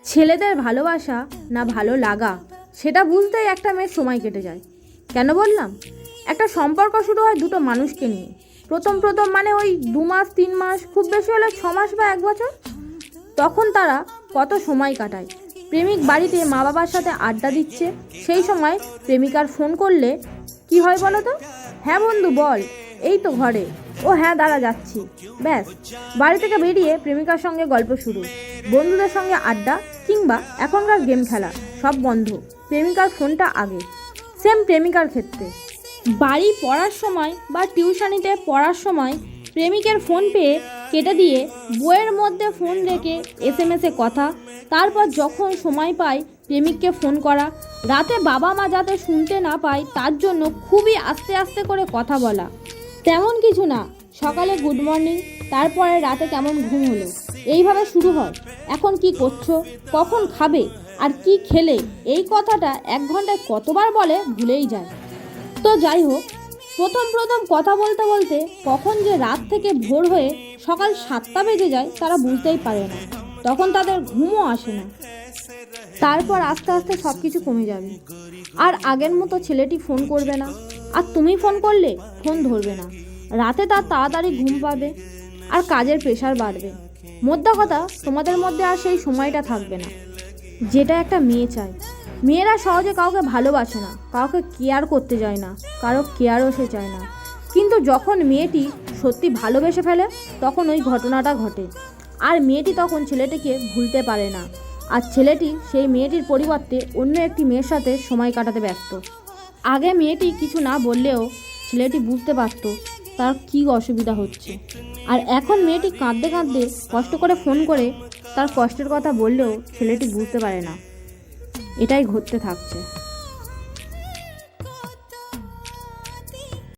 ছেলেদের ভালোবাসা না ভালো লাগা সেটা বুঝতেই একটা মেয়ের সময় কেটে যায়। কেন বললাম? একটা সম্পর্ক শুরু হয় দুটো মানুষকে নিয়ে। প্রথম মানে ওই 2 মাস 3 মাস, খুব বেশি হলে 6 মাস বা 1 বছর। তখন তারা কত সময় কাটায়। প্রেমিক বাড়িতে মা বাবার সাথে আড্ডা দিচ্ছে, সেই সময় প্রেমিকার ফোন করলে কি হয় বলো তো? হ্যাঁ বন্ধু বল, এই তো ঘরে। ও হ্যাঁ দাঁড়া যাচ্ছি। ব্যাস, বাড়ি থেকে বেরিয়ে প্রেমিকার সঙ্গে গল্প শুরু, বন্ধুদের সঙ্গে আড্ডা, কিংবা এখনকার গেম খেলা, সব বন্ধ। প্রেমিকার ফোনটা আগে। সেম প্রেমিকার ক্ষেত্রে বাড়ি পড়ার সময় বা টিউশনিতে পড়ার সময় প্রেমিকের ফোন পেয়ে কেটে দিয়ে বইয়ের মধ্যে ফোন রেখে SMS কথা, তারপর যখন সময় পায় প্রেমিককে ফোন করা, রাতে বাবা মা যাতে শুনতে না পায় তার জন্য খুবই আস্তে আস্তে করে কথা বলা। তেমন কিছু না, সকালে গুড মর্নিং, তারপরে রাতে কেমন ঘুম হলো, এইভাবে শুরু হয়। এখন কি করছো, কখন খাবে, আর কি খেলে, এই কথাটা 1 ঘন্টায় কতবার বলে ভুলেই যায়। তো যাই হোক, প্রথম কথা বলতে বলতে কখন যে রাত থেকে ভোর হয়ে সকাল 7টা বেজে যায় তারা বুঝতেই পারে না। তখন তাদের ঘুমও আসে না। তারপর আস্তে আস্তে সব কিছু কমে যাবে। আর আগের মতো ছেলেটি ফোন করবে না, আর তুমি ফোন করলে ফোন ধরবে না। রাতে তার তাড়াতাড়ি ঘুম পাবে, আর কাজের প্রেশার বাড়বে। মোদ্দা কথা, তোমাদের মধ্যে আর সেই সময়টা থাকবে না যেটা একটা মেয়ে চায়। মেয়েরা সহজে কাউকে ভালোবাসে না, কাউকে কেয়ার করতে যায় না, কারো কেয়ারও সে চায় না। কিন্তু যখন মেয়েটি সত্যি ভালোবেসে ফেলে তখন ওই ঘটনাটা ঘটে। আর মেয়েটি তখন ছেলেটিকে ভুলতে পারে না, আর ছেলেটি সেই মেয়েটির পরিবর্তে অন্য একটি মেয়ের সাথে সময় কাটাতে ব্যস্ত। আগে মেয়েটি কিছু না বললেও ছেলেটি বুঝতে পারত তার কী অসুবিধা হচ্ছে। আর এখন মেয়েটি কাঁদতে কাঁদতে কষ্ট করে ফোন করে তার কষ্টের কথা বললেও ছেলেটি বুঝতে পারে না। এটাই ঘটতে থাকছে।